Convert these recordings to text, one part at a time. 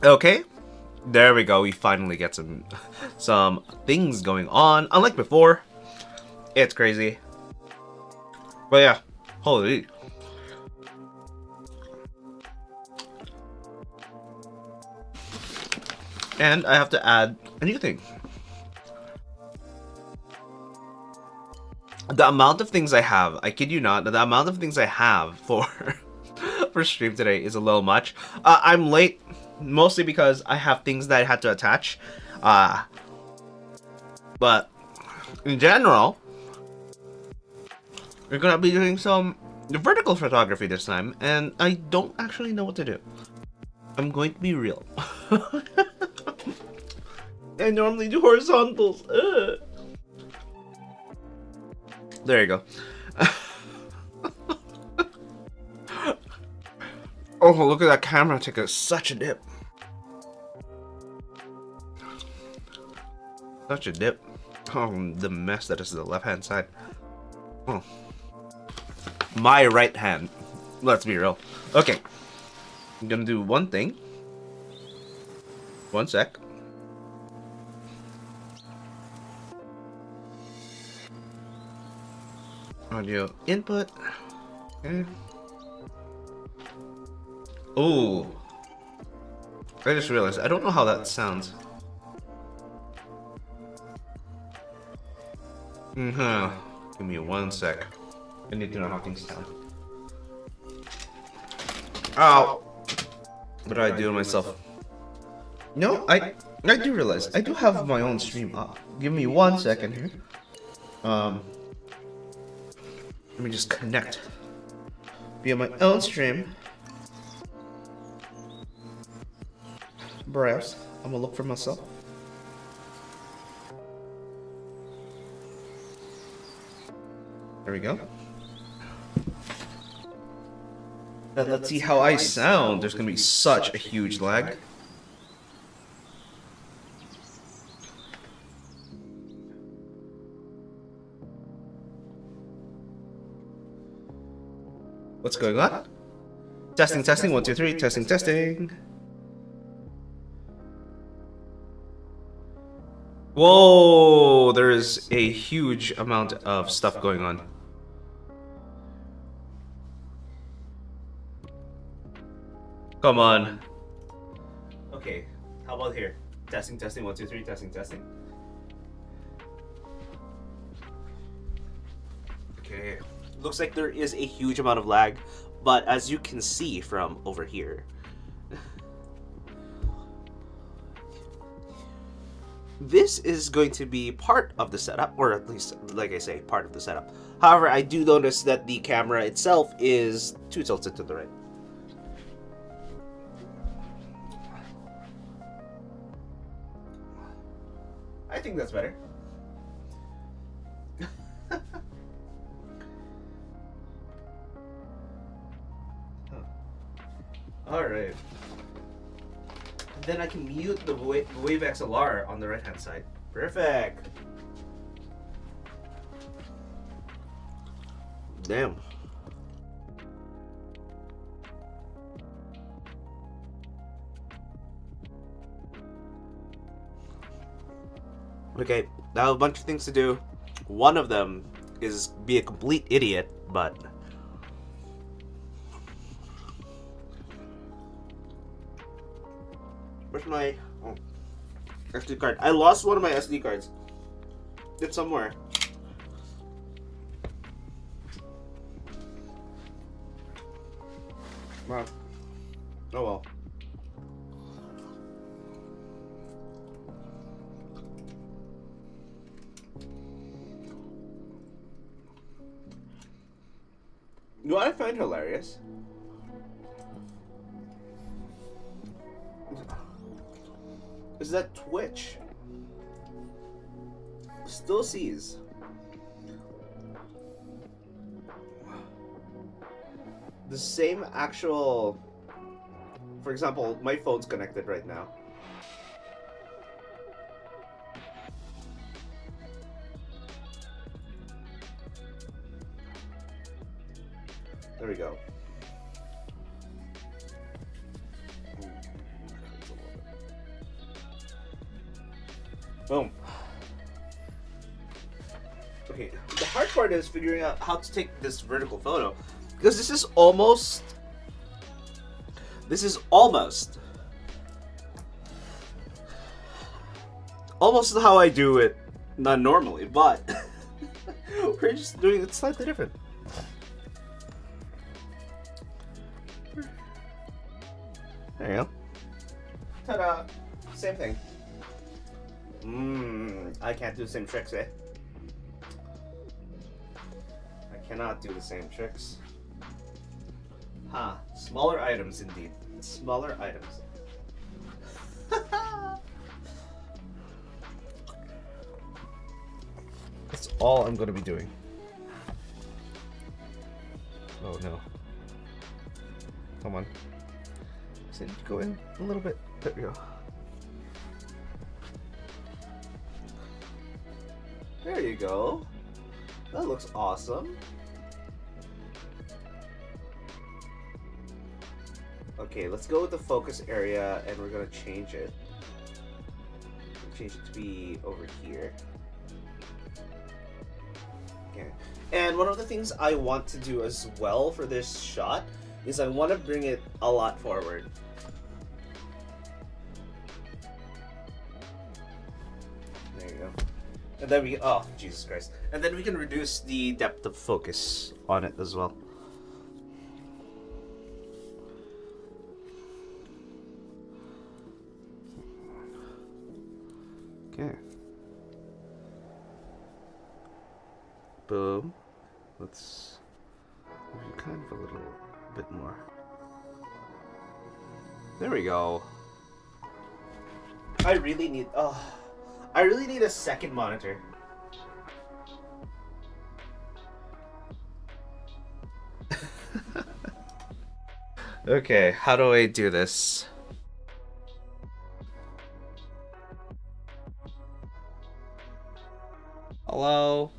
Okay, there we go. We finally get some things going on. Unlike before, it's crazy. But yeah, holy. And I have to add a new thing. The amount of things I have, I kid you not, the amount of things I have for for stream today is a little much. I'm late mostly because I have things that I had to attach. Uh, but in general, we're gonna be doing some vertical photography this time, and I don't actually know what to do. I'm going to be real. I normally do horizontals. Ugh. There you go. Oh, look at that camera take such a dip. Such a dip. Oh, the mess that is the left-hand side. Oh. My right hand. Let's be real. Okay. I'm gonna do one thing. One sec. Audio input. Okay. Oh. I just realized I don't know how that sounds. Give me one sec. I need to know how things sound. Ow! What do I do to myself? No, I do realize I do have my own stream up. Give me 1 second here. Let me just connect via my own stream. Browse. I'm gonna look for myself. There we go. Then let's see how I sound. There's gonna be such a huge lag. What's going on? Testing, testing, 1, 2, 3, testing, testing. Whoa, there is a huge amount of stuff going on. Come on. Okay, how about here? Testing, testing, 1, 2, 3, testing, testing. Okay. Looks like there is a huge amount of lag, but as you can see from over here, this is going to be part of the setup, or at least, like I say, part of the setup. However, I do notice that the camera itself is too tilted to the right. I think that's better. Alright. Then I can mute the Wave XLR on the right hand side. Perfect. Damn. Okay, I have a bunch of things to do. One of them is be a complete idiot, but where's my SD card? I lost one of my SD cards. It's somewhere. Wow. Oh well. You know what I find hilarious? Is that Twitch still sees the same actual. For example, my phone's connected right now. There we go. Boom. Okay, the hard part is figuring out how to take this vertical photo, because this is almost how I do it, not normally, but we're just doing it slightly different. There you go. Ta-da! Same thing. I can't do the same tricks, eh? I cannot do the same tricks. Smaller items indeed. Smaller items. That's all I'm gonna be doing. Oh no. Come on. Just need to go in a little bit. There we go. There you go. That looks awesome. Okay, let's go with the focus area and we're gonna change it. Change it to be over here. Okay. And one of the things I want to do as well for this shot is I want to bring it a lot forward. There you go. And then we, oh, Jesus Christ. And then we can reduce the depth of focus on it as well. Okay. Boom. Let's maybe kind of a little bit more. There we go. I really need a second monitor. Okay, how do I do this? Hello?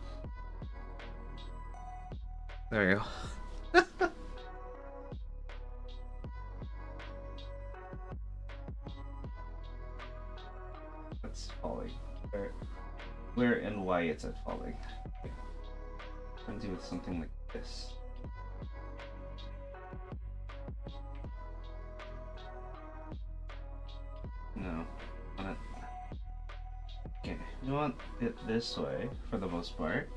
There you go. It's falling. Where and why it's at falling. I'm gonna do something like this. No. Okay, you want it this way for the most part.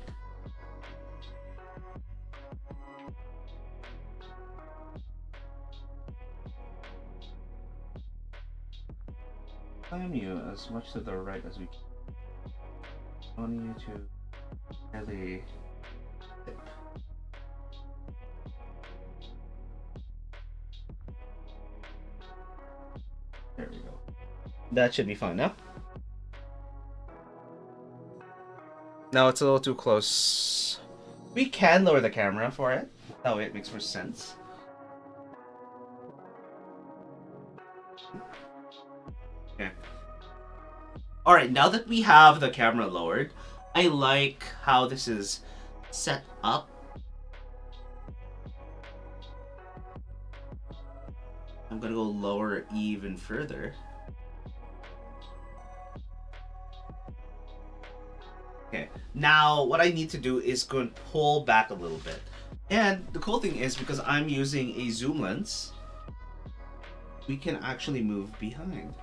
Climb you as much to the right as we can. I want you to really dip. There we go. That should be fine now. Now it's a little too close. We can lower the camera for it. That way it makes more sense. Okay. Alright, now that we have the camera lowered, I like how this is set up. I'm gonna go lower even further. Okay, now what I need to do is go and pull back a little bit. And the cool thing is, because I'm using a zoom lens, we can actually move behind.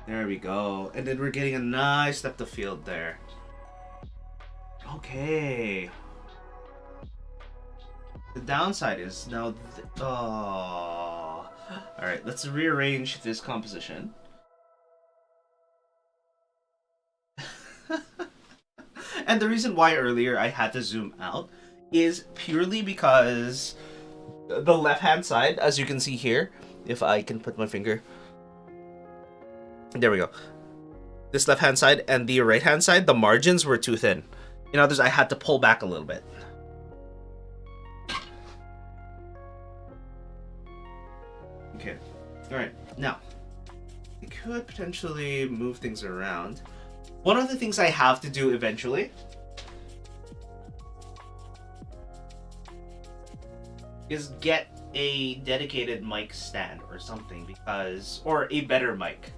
There we go. And then we're getting a nice depth of field there. Okay. The downside is now... Alright, let's rearrange this composition. And the reason why earlier I had to zoom out is purely because the left-hand side, as you can see here, if I can put my finger... There we go. This left-hand side and the right-hand side, the margins were too thin. In others, I had to pull back a little bit. Okay. Alright, now, I could potentially move things around. One of the things I have to do eventually is get a dedicated mic stand or something, because, or a better mic.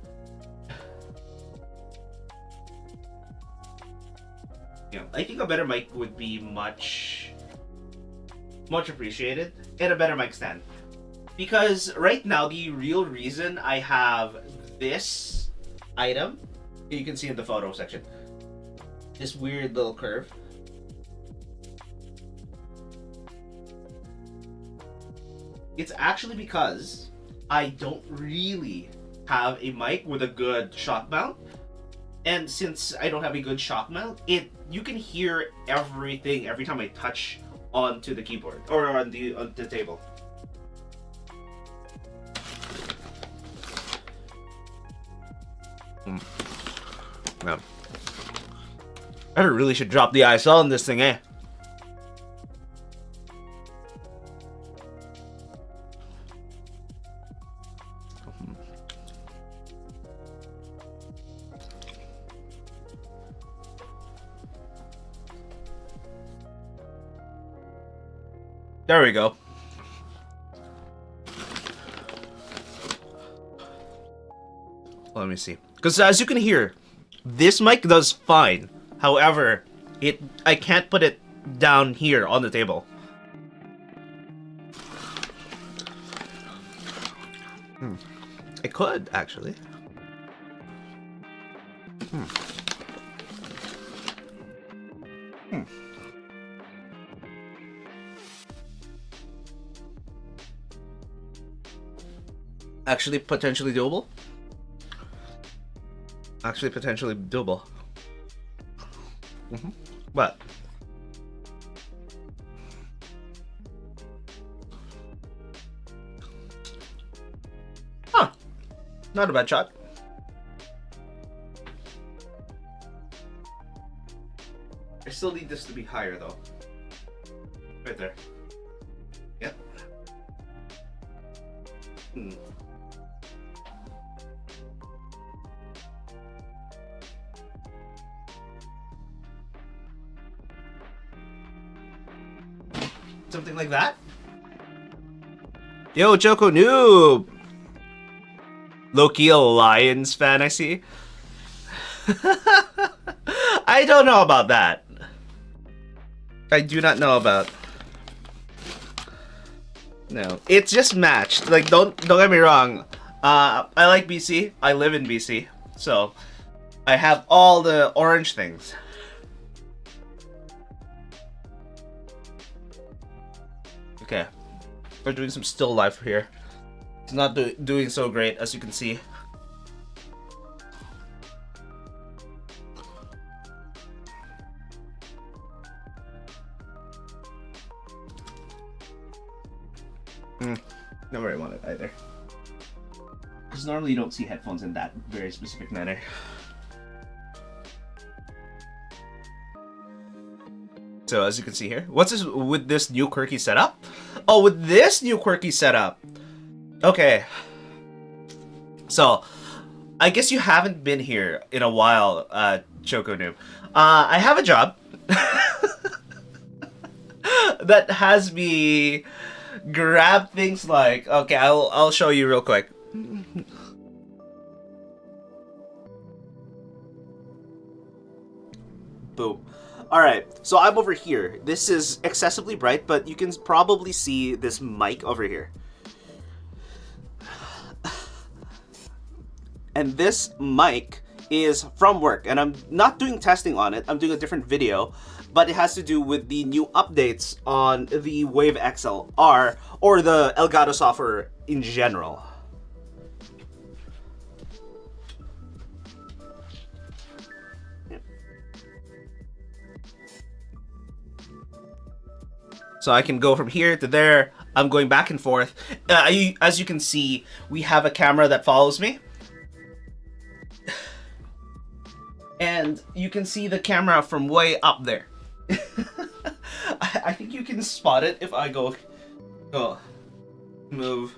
I think a better mic would be much appreciated, and a better mic stand. Because right now, the real reason I have this item, you can see in the photo section, this weird little curve. It's actually because I don't really have a mic with a good shock mount. And since I don't have a good shock mount, you can hear everything every time I touch onto the keyboard or on the table. Yeah. I really should drop the ISL in this thing, eh? There we go. Let me see. Because as you can hear, this mic does fine. However, I can't put it down here on the table. I could, actually. Actually, potentially doable. Actually, potentially doable. But not a bad shot. I still need this to be higher though. Right there. Yep. Something like that. Yo, Choco Noob! Loki, a Lions fan, I see. I don't know about that. I do not know about. No, it's just matched. Like, don't get me wrong. I like BC. I live in BC, so I have all the orange things. Okay, we're doing some still life here. It's not doing so great, as you can see. Not where I want it either. Because normally you don't see headphones in that very specific manner. So as you can see here, what's this with this new quirky setup? Oh, with this new quirky setup. Okay. So, I guess you haven't been here in a while, Choco Noob. I have a job that has me grab things like, okay, I'll show you real quick. Boom. Alright, so I'm over here. This is excessively bright, but you can probably see this mic over here. And this mic is from work, and I'm not doing testing on it. I'm doing a different video, but it has to do with the new updates on the Wave XLR, or the Elgato software in general. So I can go from here to there. I'm going back and forth. As you can see, we have a camera that follows me. And you can see the camera from way up there. I think you can spot it if I go move.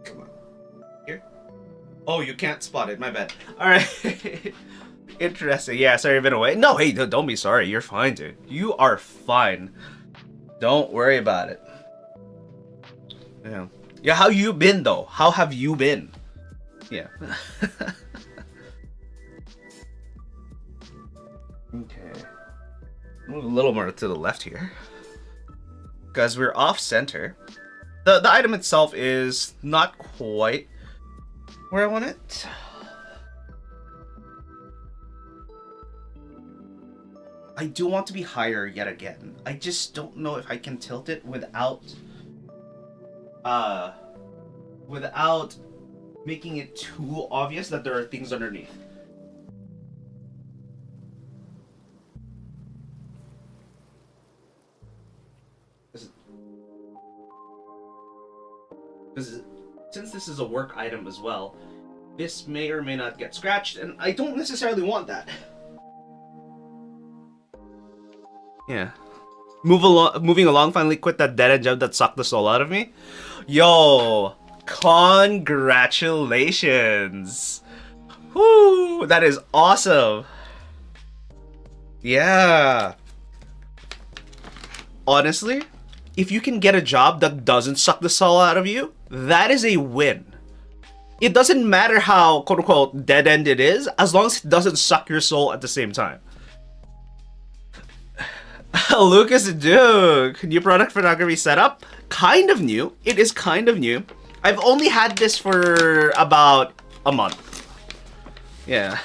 Come on. Here? Oh, you can't spot it. My bad. All right. Interesting. Yeah, sorry I've been away. No, hey, don't be sorry. You're fine, dude. You are fine. Don't worry about it. Yeah. Yeah, how you been though? How have you been? Yeah. Okay. Move a little more to the left here. Because we're off center. The item itself is not quite where I want it. I do want to be higher yet again. I just don't know if I can tilt it without making it too obvious that there are things underneath. Because since this is a work item as well, this may or may not get scratched, and I don't necessarily want that. Yeah. Moving along, finally quit that dead-end job that sucked the soul out of me. Yo, congratulations. Woo, that is awesome. Yeah. Honestly, if you can get a job that doesn't suck the soul out of you, that is a win. It doesn't matter how quote-unquote dead-end it is, as long as it doesn't suck your soul at the same time. Lucas Duke, new product photography setup. Kind of new. It is kind of new. I've only had this for about a month. Yeah.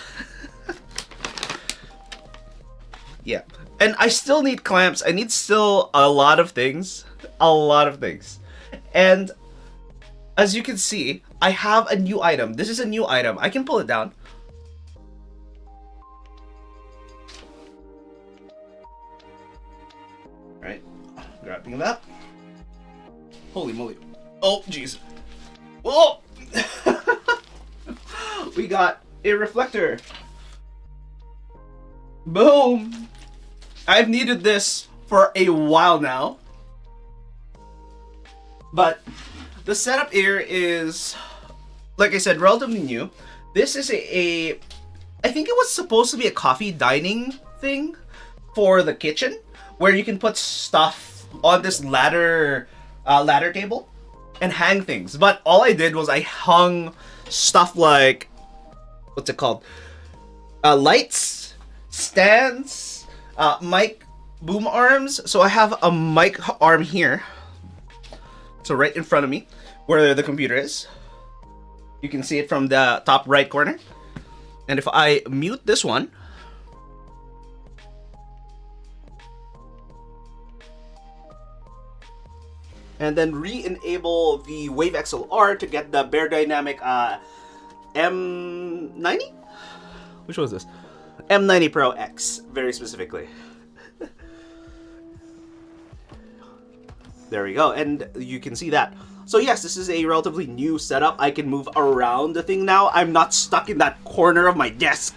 Yeah. And I still need clamps. I need still a lot of things. A lot of things. And as you can see, I have a new item. This is a new item. I can pull it down. Right, grabbing that. Holy moly. Oh, jeez. Whoa! We got a reflector. Boom! I've needed this for a while now. But the setup here is, like I said, relatively new. This is I think it was supposed to be a coffee dining thing for the kitchen, where you can put stuff on this ladder table and hang things. But all I did was I hung stuff like, what's it called? Lights, stands, mic boom arms. So I have a mic arm here. So right in front of me, where the computer is. You can see it from the top right corner. And if I mute this one, and then re-enable the Wave XLR to get the Beyerdynamic M90? Which one was this? M90 Pro X, very specifically. There we go, and you can see that. So yes, this is a relatively new setup. I can move around the thing now. I'm not stuck in that corner of my desk.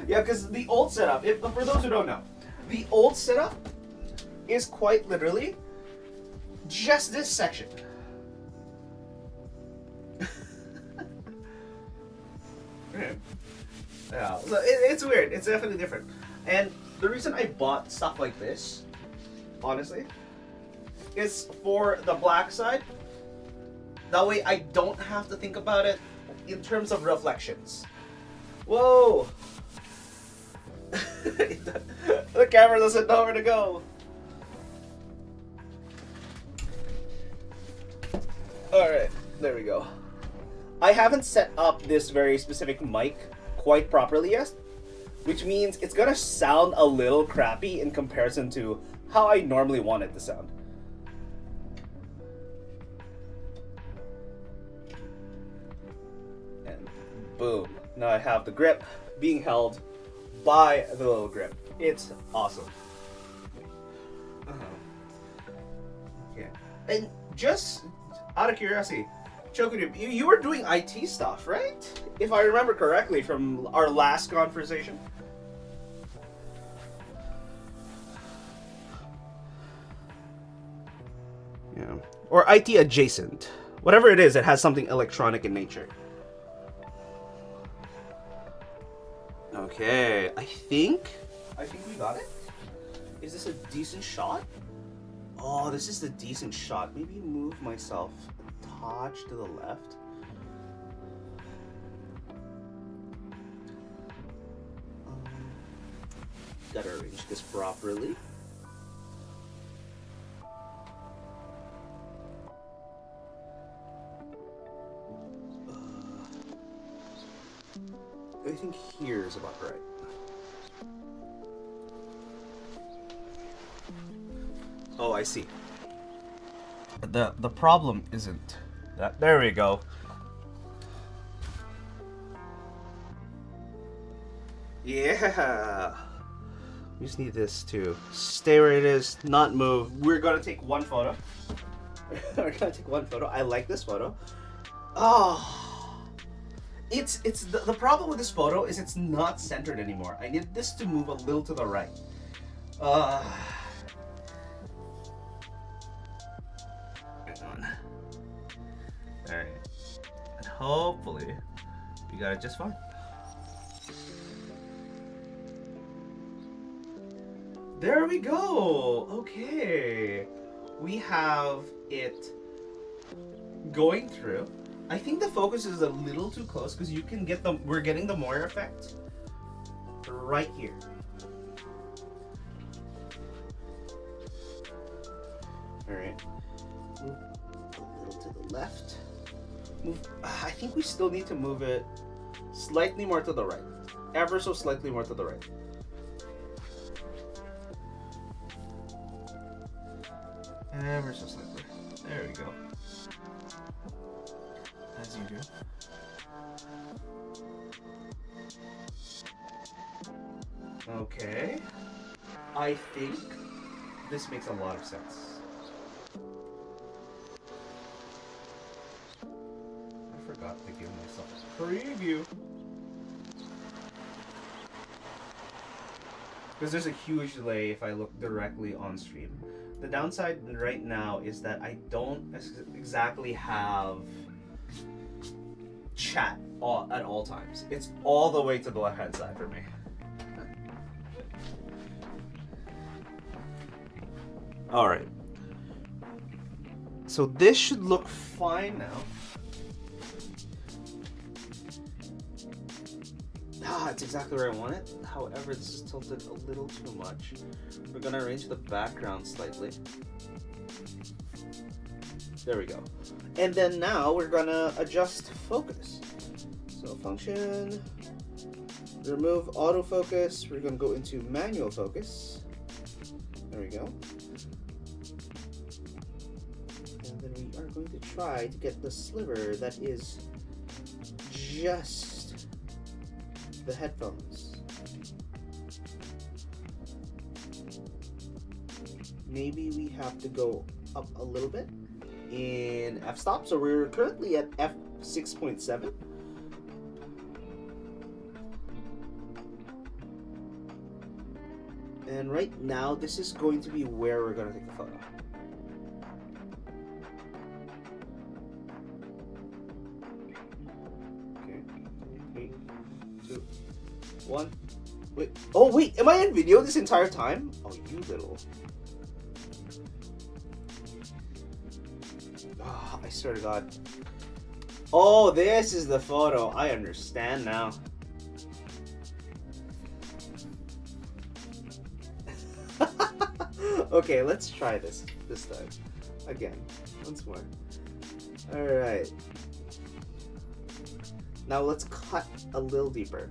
Yeah, because the old setup, for those who don't know, the old setup is quite literally just this section. Yeah, so it's weird. It's definitely different. And the reason I bought stuff like this, honestly, is for the black side. That way I don't have to think about it in terms of reflections. Whoa! The camera doesn't know where to go. Alright, there we go. I haven't set up this very specific mic quite properly yet, which means it's gonna sound a little crappy in comparison to how I normally want it to sound. And boom. Now I have the grip being held by the little grip. It's awesome. Yeah. And just out of curiosity, Chokudu, you were doing IT stuff, right? If I remember correctly from our last conversation. Yeah. Or IT adjacent. Whatever it is, it has something electronic in nature. Okay, I think we got it. Is this a decent shot? Oh, this is the decent shot. Maybe move myself a touch to the left. Gotta arrange this properly. I think here is about right. Oh, I see. The problem isn't that. There we go. Yeah. We just need this to stay where it is, not move. We're gonna take one photo. We're gonna take one photo. I like this photo. Oh, it's the problem with this photo is it's not centered anymore. I need this to move a little to the right. Hang on. All right, and hopefully we got it just fine. There we go. Okay, we have it going through. I think the focus is a little too close because you can get the, we're getting the Moyer effect right here. All right, move a little to the left. Move. I think we still need to move it slightly more to the right, ever so slightly more to the right. Ever so slightly. There we go. As you do. Okay. I think this makes a lot of sense. I forgot to give myself a preview. Because there's a huge delay if I look directly on stream. The downside right now is that I don't exactly have chat at all times. It's all the way to the left hand side for me. All right. So this should look fine now. It's exactly where I want it. However, this is tilted a little too much. We're gonna arrange the background slightly. There we go. And then now we're gonna adjust focus. So function, remove autofocus. We're gonna go into manual focus. There we go. And then we are going to try to get the sliver that is just the headphones. Maybe we have to go up a little bit in f-stop. So we're currently at f6.7. And right now, this is going to be where we're going to take the photo. Okay. 3, 2, 1. Wait. Oh, wait. Am I in video this entire time? Oh, you little. Oh, I swear to God. Oh, this is the photo. I understand now. Okay, let's try this time. Again. Once more. Alright. Now let's cut a little deeper.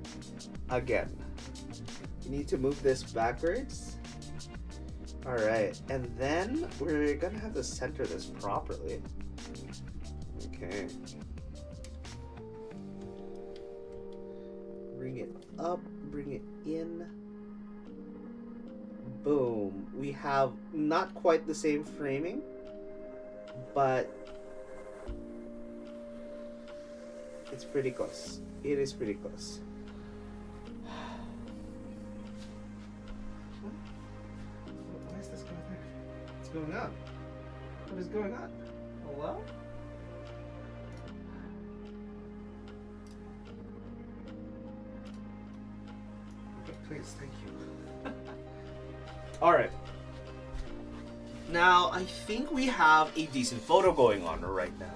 Again. You need to move this backwards. Alright, and then we're gonna have to center this properly. Okay. Bring it up, bring it in. Boom. We have not quite the same framing, but it's pretty close. It is pretty close. Why is this going there? What's going on? What is going on? Hello? Please, thank you. All right. Now, I think we have a decent photo going on right now.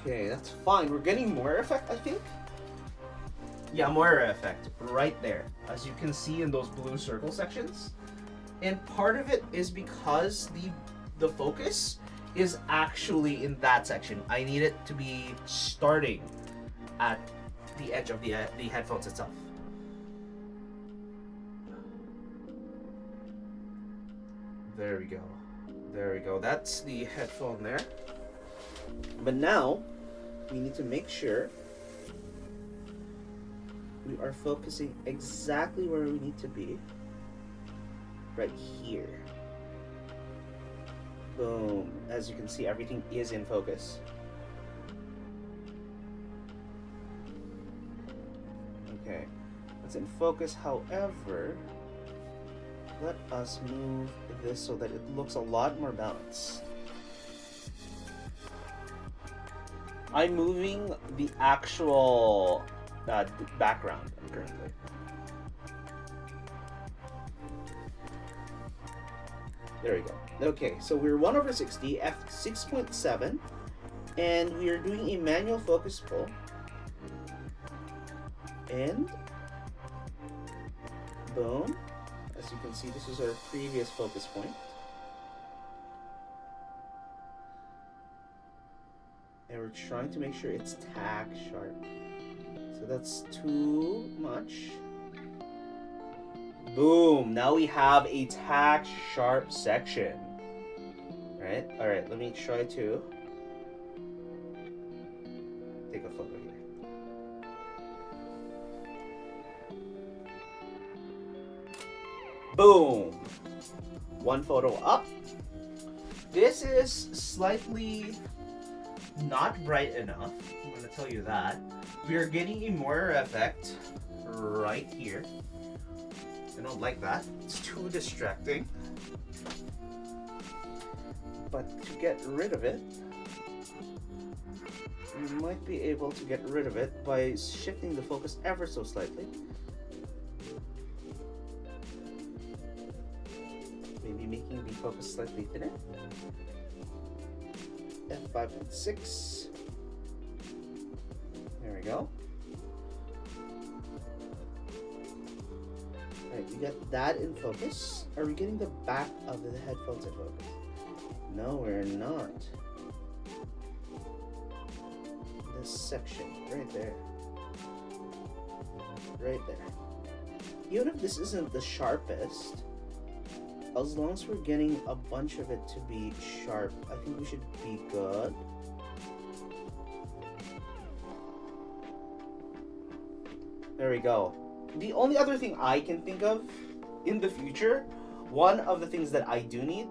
Okay, that's fine. We're getting Moira effect, I think. Yeah, Moira effect right there, as you can see in those blue circle sections. And part of it is because the focus is actually in that section. I need it to be starting at the edge of the headphones itself. There we go. There we go. That's the headphone there. But now, we need to make sure we are focusing exactly where we need to be. Right here. Boom. As you can see, everything is in focus. Okay. It's in focus, however, let us move this so that it looks a lot more balanced. I'm moving the actual background currently. There we go. Okay, so we're 1/60, f6.7, and we are doing a manual focus pull. And boom. As you can see, this is our previous focus point. And we're trying to make sure it's tack sharp. So that's too much. Boom! Now we have a tack sharp section. Right? Alright, let me try to take a photo here. Boom! One photo up. This is slightly not bright enough. I'm going to tell you that. We are getting a Moira effect right here. I don't like that. It's too distracting. But to get rid of it, we might be able to get rid of it by shifting the focus ever so slightly. Maybe making the focus slightly thinner. F5.6. There we go. Alright, you got that in focus. Are we getting the back of the headphones in focus? No, we're not. This section, right there. Right there. Even if this isn't the sharpest, as long as we're getting a bunch of it to be sharp, I think we should be good. There we go. The only other thing I can think of in the future, one of the things that I do need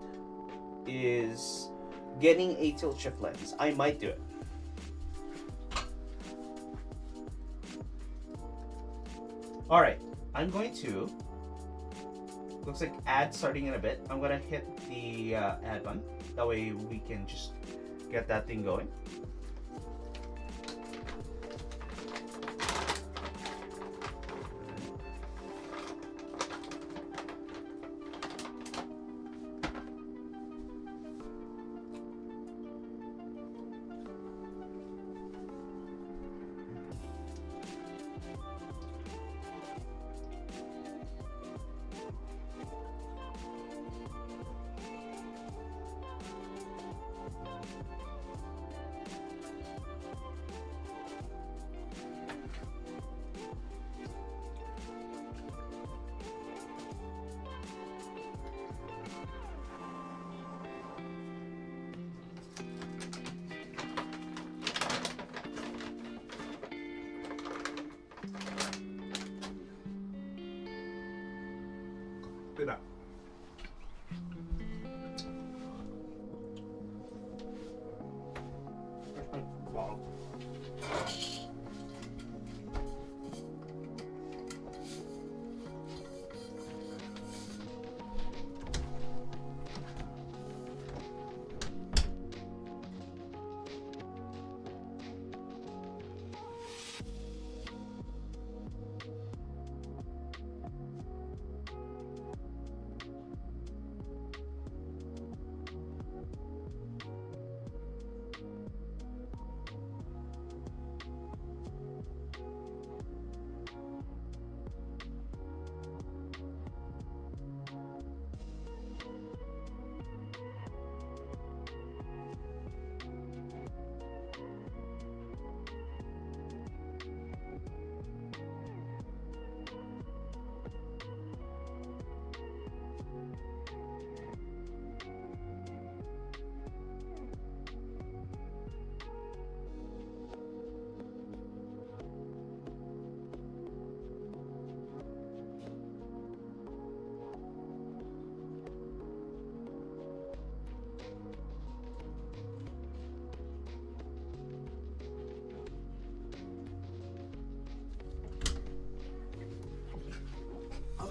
is getting a tilt shift lens. I might do it. Alright, I'm going to, looks like ad starting in a bit. I'm gonna hit the ad button. That way we can just get that thing going.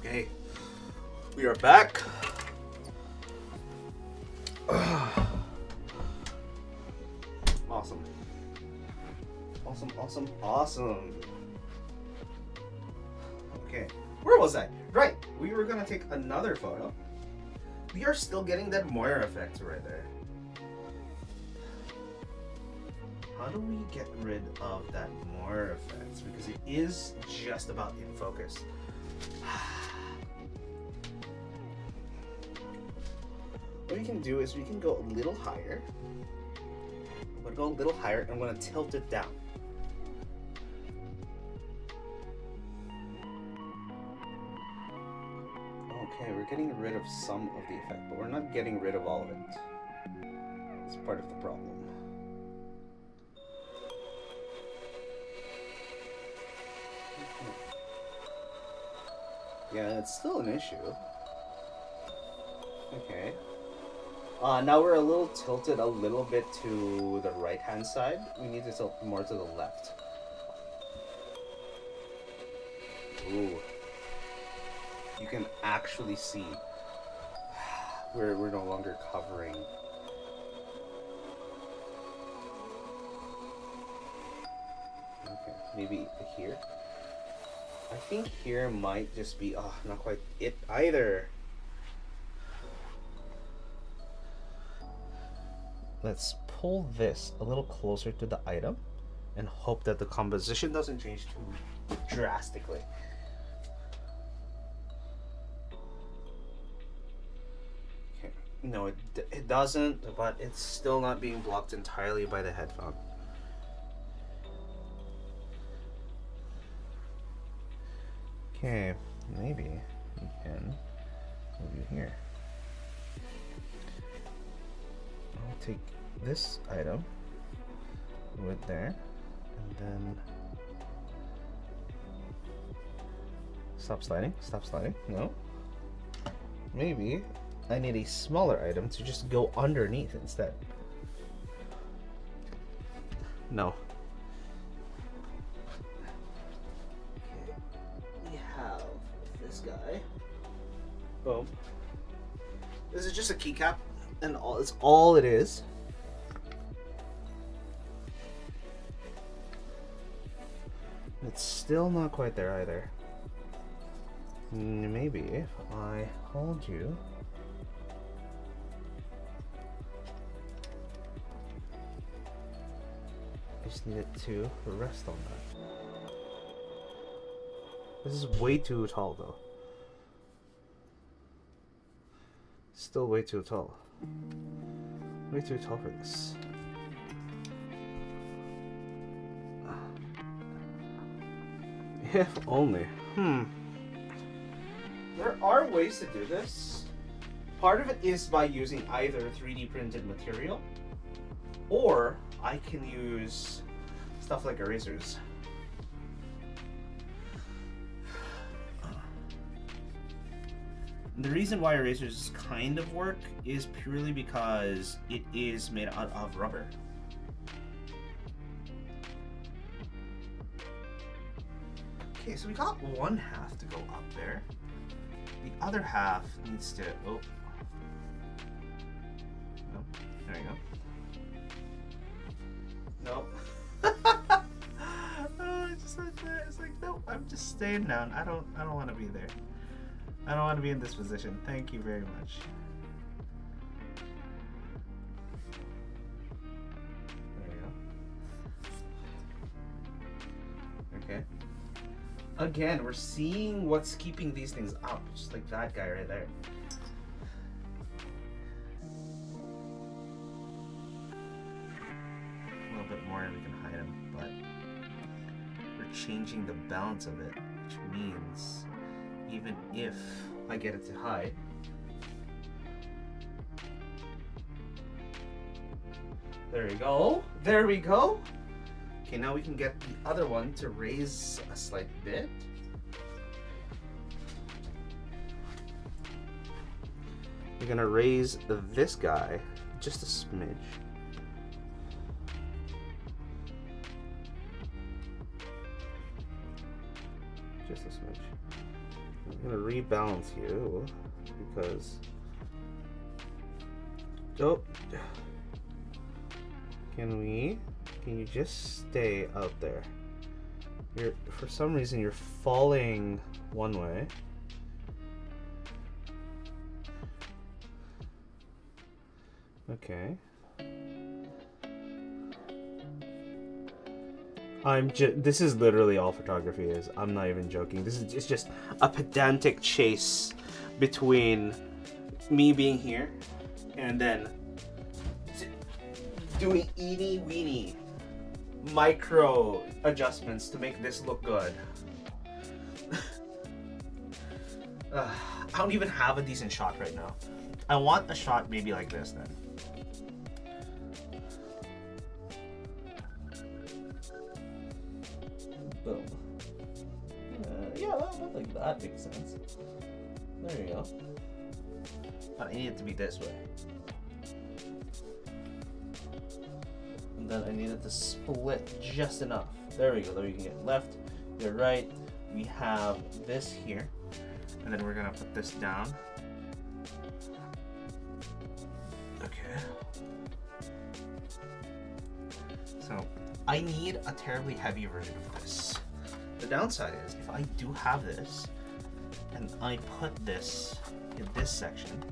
Okay, we are back. Awesome. Awesome. Okay, where was I? Right, we were gonna take another photo. We are still getting that Moira effect right there. How do we get rid of that Moira effect? Because it is just about in focus. What we can do is we can go a little higher. I'm gonna go a little higher and I'm gonna tilt it down. Okay, we're getting rid of some of the effect, but we're not getting rid of all of it. It's part of the problem. Yeah, it's still an issue. Okay. Now we're a little tilted a little bit to the right-hand side. We need to tilt more to the left. Ooh. You can actually see we're no longer covering. Okay, maybe here. I think here might just be not quite it either. Let's pull this a little closer to the item and hope that the composition doesn't change too drastically. Okay. No, it doesn't, but it's still not being blocked entirely by the headphone. Okay, maybe we can move you here. I'll take this item with there, and then stop sliding, no. Maybe I need a smaller item to just go underneath instead. No. This guy. Boom. This is just a keycap, and it's all it is. It's still not quite there either. Maybe if I hold you. I just need it to rest on that. This is way too tall though. Still way too tall. Way too tall for this. If only. There are ways to do this. Part of it is by using either 3D printed material, or I can use stuff like erasers. The reason why erasers kind of work is purely because it is made out of rubber. Okay, so we got one half to go up there. The other half needs to, oh. No, there you go. Nope. It's like, nope, I'm just staying down. I don't want to be there. I don't want to be in this position. Thank you very much. There you go. Okay. Again, we're seeing what's keeping these things up, just like that guy right there. A little bit more and we can hide him, but we're changing the balance of it, which means even if I get it to hide, there we go. There we go. Okay, now we can get the other one to raise a slight bit. We're gonna raise this guy just a smidge. Just a smidge. There I'm gonna rebalance you because oh, can you just stay out there? You're, for some reason you're falling one way. Okay. This is literally all photography is. I'm not even joking. It's just a pedantic chase between me being here and then doing eeny weeny micro adjustments to make this look good. I don't even have a decent shot right now. I want a shot maybe like this then. Boom. Yeah, like that makes sense. There you go. I need it to be this way. And then I need it to split just enough. There we go. Then we can get left, get right. We have this here. And then we're gonna put this down. Okay. So I need a terribly heavy version of this. The downside is if I do have this and I put this in this section,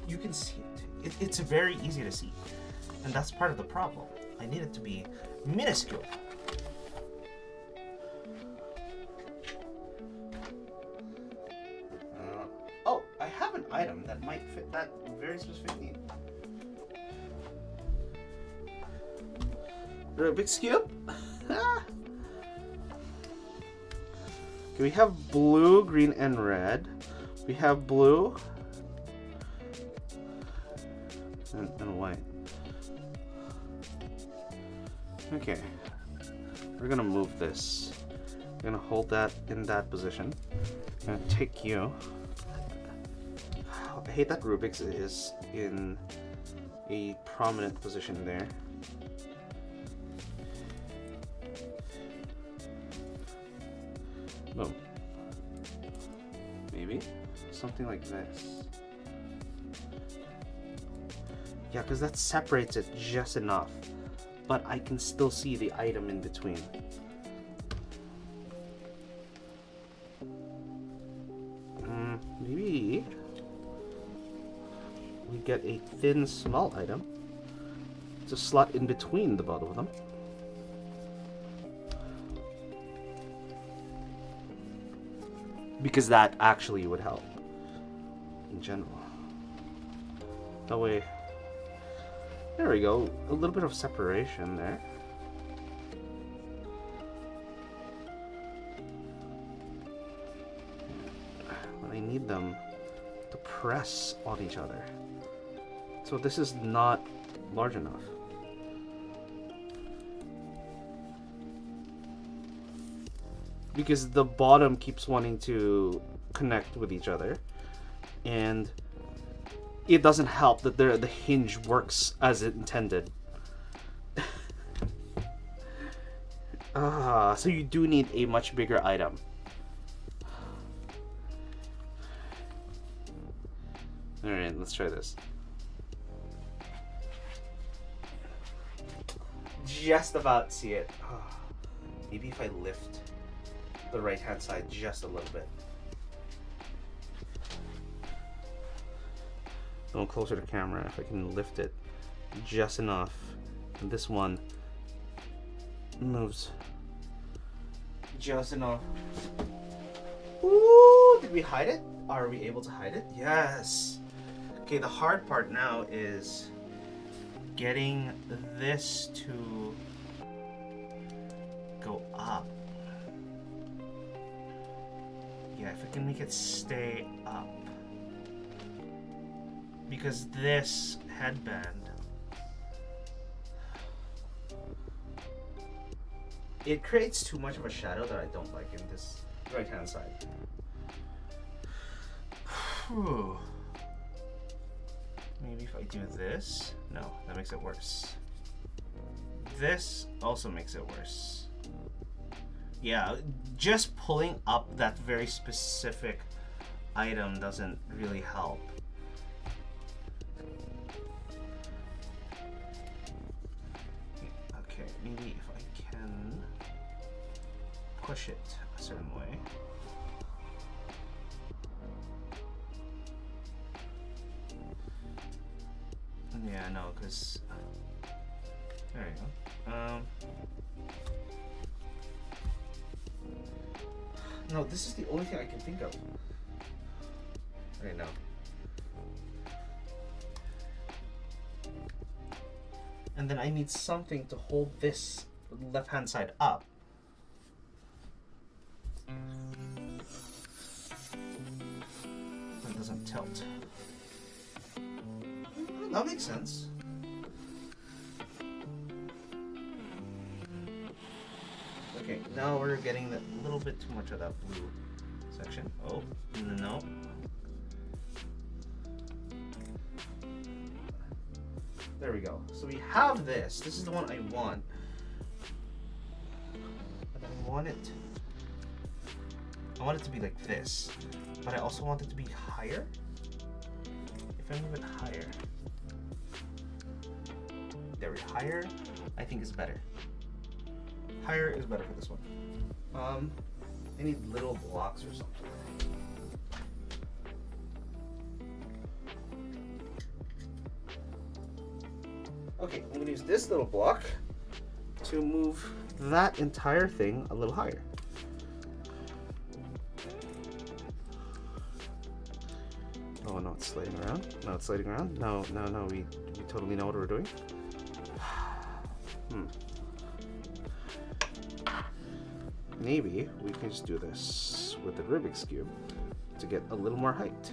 you can see it. It's very easy to see. And that's part of the problem. I need it to be minuscule. Oh, I have an item that might fit that very specific need. Rubik's Cube? Okay, we have blue, green, and red. We have blue and white. Okay, we're gonna move this. We're gonna hold that in that position. I'm gonna take you. I hate that Rubik's is in a prominent position there. Boom. Maybe something like this. Yeah, because that separates it just enough, but I can still see the item in between. Maybe we get a thin, small item to slot in between the both of them. Because that actually would help in general. That way, there we go, a little bit of separation there. But I need them to press on each other. So this is not large enough. Because the bottom keeps wanting to connect with each other, and it doesn't help that the hinge works as it intended. So you do need a much bigger item. Alright, let's try this. Just about see it. Maybe if I lift the right hand side just a little bit. Going closer to camera, if I can lift it just enough. And this one moves just enough. Ooh, did we hide it? Are we able to hide it? Yes. Okay, the hard part now is getting this to go up. Yeah, if I can make it stay up. Because this headband, it creates too much of a shadow that I don't like in this right hand side. Whew. Maybe if I do this, no, that makes it worse. This also makes it worse. Yeah, just pulling up that very specific item doesn't really help. Okay, maybe if I can push it a certain way. Yeah, no, because there you go. No, this is the only thing I can think of right now. And then I need something to hold this left-hand side up. That doesn't tilt. That makes sense. Okay, now we're getting a little bit too much of that blue section. Oh, no. There we go. So we have this. This is the one I want. But I want it to be like this. But I also want it to be higher. If I move it higher. There we go. Higher, I think is better. Higher is better for this one. I need little blocks or something. Okay, I'm gonna use this little block to move that entire thing a little higher. Oh no, it's sliding around. No, it's sliding around. No, we totally know what we're doing. Maybe we can just do this with the Rubik's Cube to get a little more height.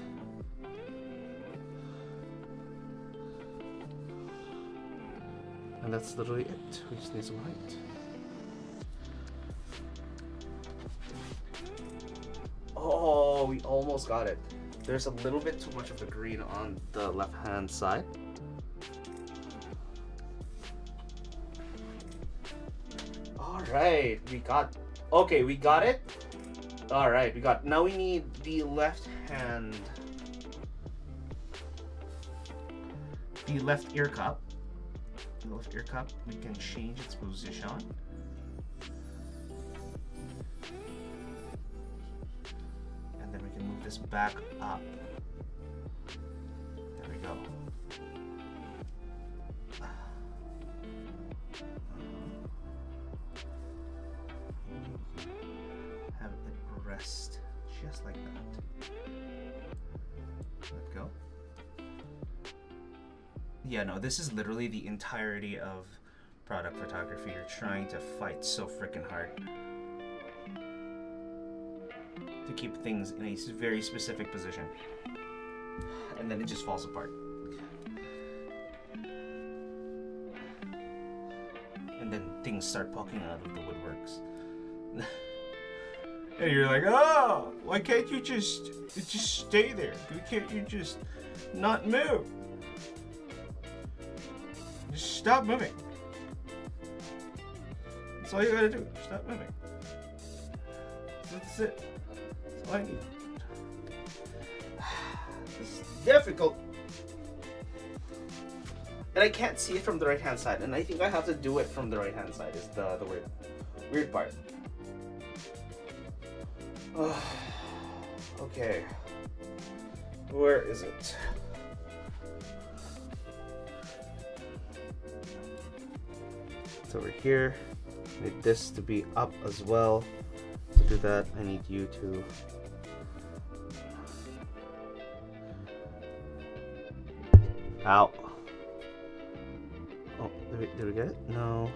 And that's literally it. We just need some height. Oh, we almost got it. There's a little bit too much of the green on the left-hand side. All right, we got it. All right, we got. Now we need the left hand, the left ear cup. The left ear cup. We can change its position. And then we can move this back up. There we go. Have it rest just like that. Let go. Yeah, no, this is literally the entirety of product photography. You're trying to fight so freaking hard to keep things in a very specific position, and then it just falls apart. And then things start poking out of the woodworks. And you're like, oh, why can't you just stay there? Why can't you just not move? Just stop moving. That's all you gotta do. Stop moving. That's it. That's all I need. This is difficult. And I can't see it from the right hand side. And I think I have to do it from the right hand side is the weird part. Okay. Where is it? It's over here. I need this to be up as well. To do that, I need you to ow. Oh, did we get it? No.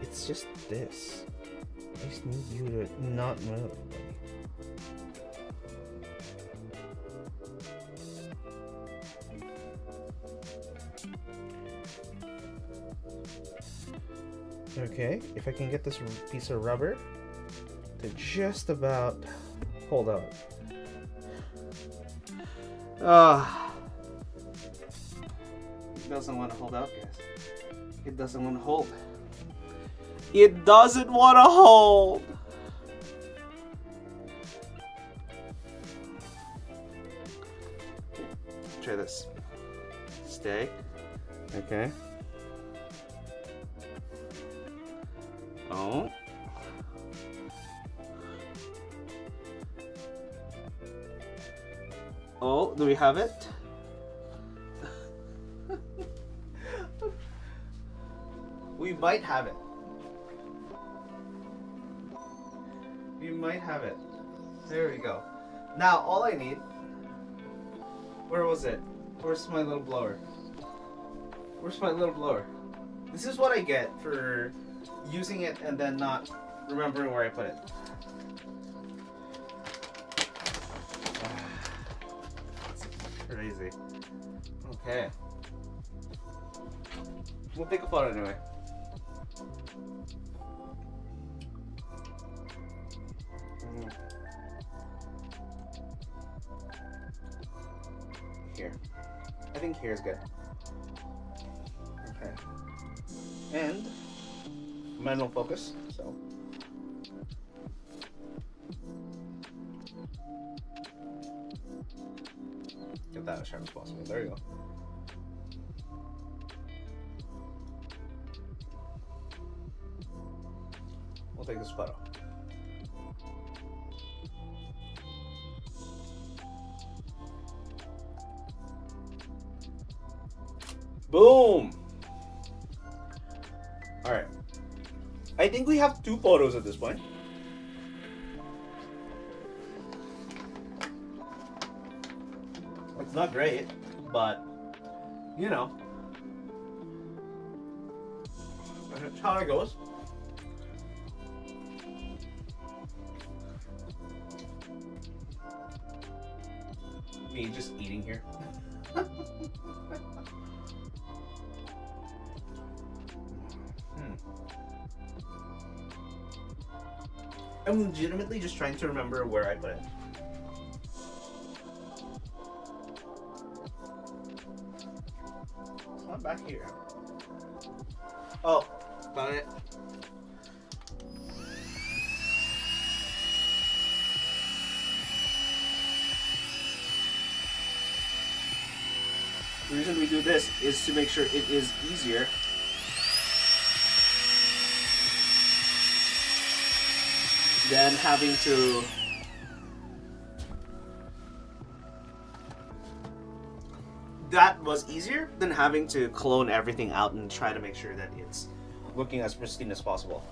It's just this. I just need you to not move. Okay, if I can get this piece of rubber to just about hold out. doesn't want to hold out, guys. It doesn't want to hold. It doesn't want to hold. Try this. Stay. Okay. Oh. Oh, do we have it? We might have it. We might have it. There we go. Now, all I need... Where was it? Where's my little blower? Where's my little blower? This is what I get for using it and then not remembering where I put it. Crazy. Okay. We'll take a photo anyway. Here. I think here is good. Okay. And manual focus, so. Get that as sharp as possible. There you go. We'll take this photo. Boom! Alright. I think we have 2 photos at this point. It's not great, but you know. That's how it goes. Me just eating here. I'm legitimately just trying to remember where I put it. It's not back here. Oh, found it. The reason we do this is to make sure it is easier than having to clone everything out and try to make sure that it's looking as pristine as possible.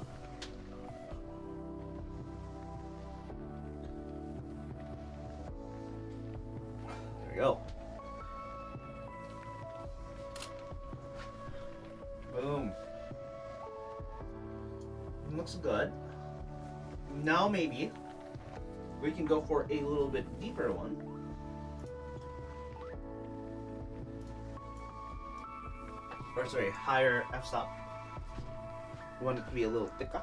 There we go. Boom. Looks good. Now maybe we can go for a little bit deeper one. Or sorry, higher f-stop. We want it to be a little thicker.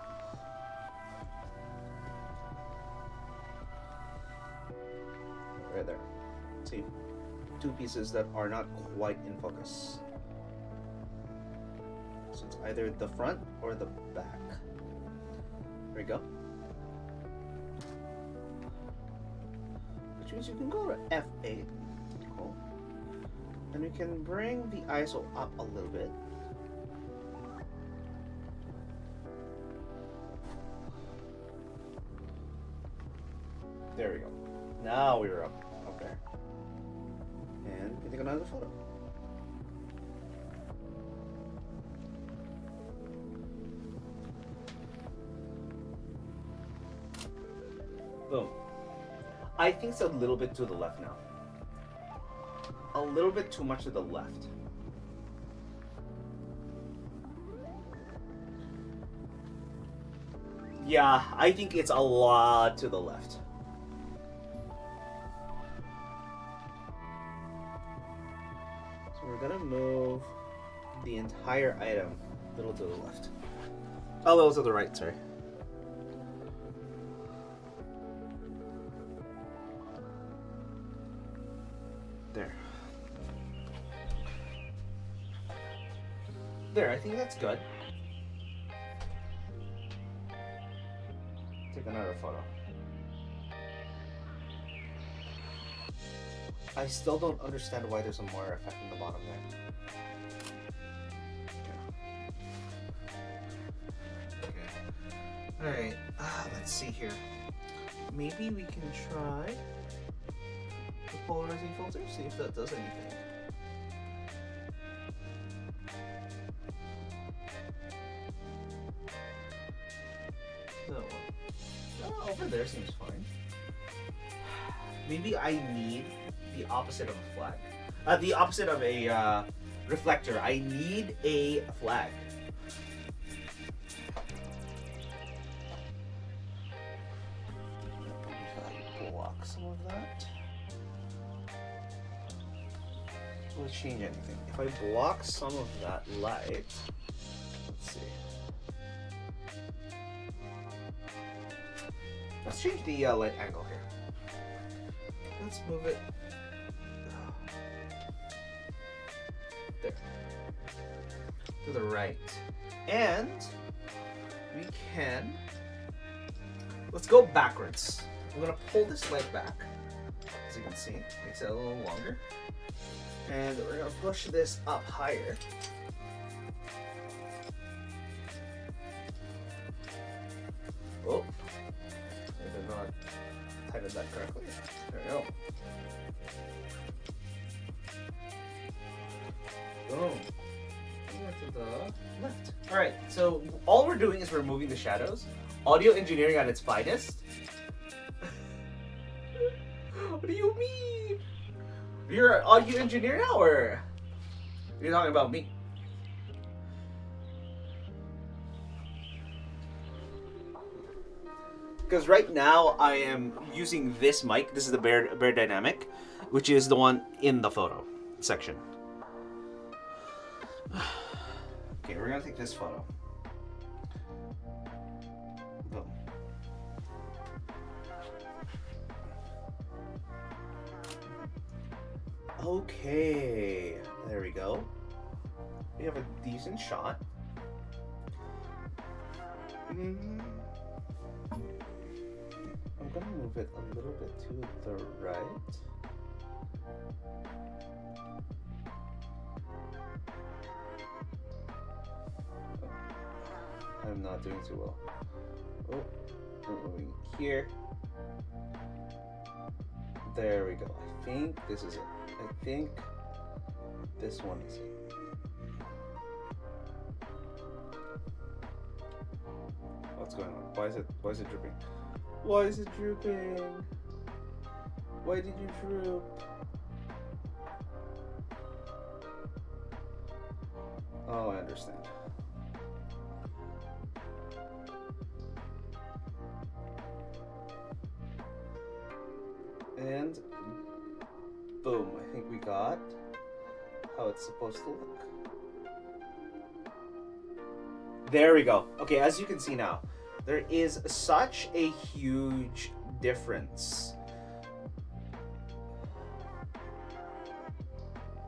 Right there. See, 2 pieces that are not quite in focus. So it's either the front or the back. There we go. Which means you can go to f8. Cool. And we can bring the ISO up a little bit. There we go. Now we're up there. And we can take another photo. Boom. I think it's a little bit to the left now. A little bit too much to the left. Yeah, I think it's a lot to the left. So we're gonna move the entire item a little to the left. A little to the right, sorry. There. There, I think that's good. Take another photo. I still don't understand why there's a Moira effect in the bottom there. Okay. Alright, let's see here. Maybe we can try the polarizing filter, see if that does anything. No. Oh, over there seems fine. Maybe I need the opposite of a flag. The opposite of a reflector. I need a flag. If I block some of that. Will it change anything? If I block some of that light, let's see. Let's change the light angle here. Let's move it there to the right, and we can. Let's go backwards. I'm gonna pull this light back, as you can see, makes it a little longer, and we're gonna push this up higher. Oh, I did not tighten that correctly. There we go. Boom. To the left. Alright, so all we're doing is removing the shadows. Audio engineering at its finest. What do you mean? You're an audio engineer now, or you're talking about me? Because right now I am using this mic. This is the Bear Dynamic, which is the one in the photo section. Okay, we're gonna take this photo. Boom. Okay, there we go. We have a decent shot. I'm gonna move it a little bit to the right. I'm not doing too well. Oh, we're moving here. There we go. I think this is it. I think this one is it. What's going on? Why is it dripping? Why is it drooping? Why did you droop? Oh, I understand. And boom, I think we got how it's supposed to look. There we go. Okay, as you can see now, there is such a huge difference.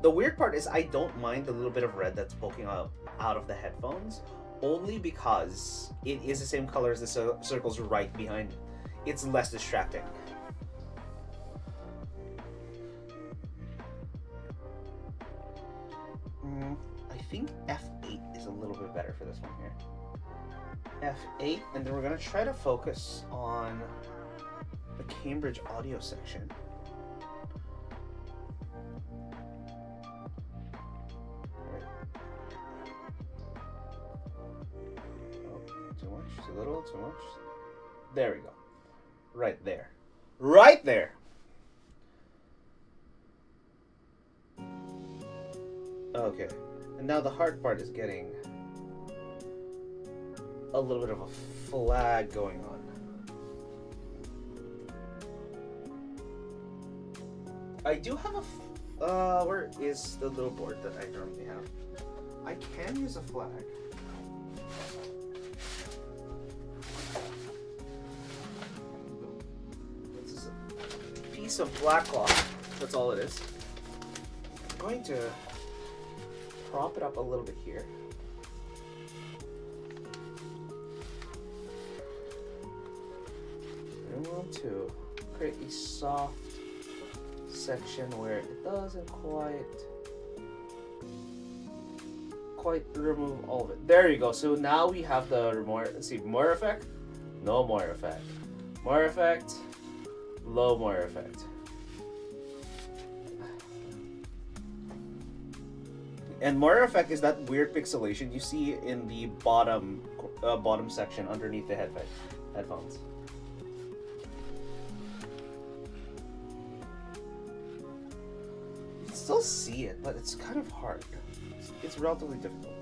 The weird part is I don't mind the little bit of red that's poking out of the headphones, only because it is the same color as the circles right behind it. It's less distracting. I think F8 is a little bit better for this one here. F8, and then we're going to try to focus on the Cambridge audio section. Right. Oh, too much, too little, too much. There we go. Right there. Right there! Okay, and now the hard part is getting a little bit of a flag going on. I do have a where is the little board that I normally have? I can use a flag. This is a piece of black cloth. That's all it is. I'm going to prop it up a little bit here. to create a soft section where it doesn't quite remove all of it. There you go. So now we have the more, let's see, more effect, no more effect, more effect, low more effect. And more effect is that weird pixelation you see in the bottom section underneath the headphones. You can still see it, but it's kind of hard. It's relatively difficult.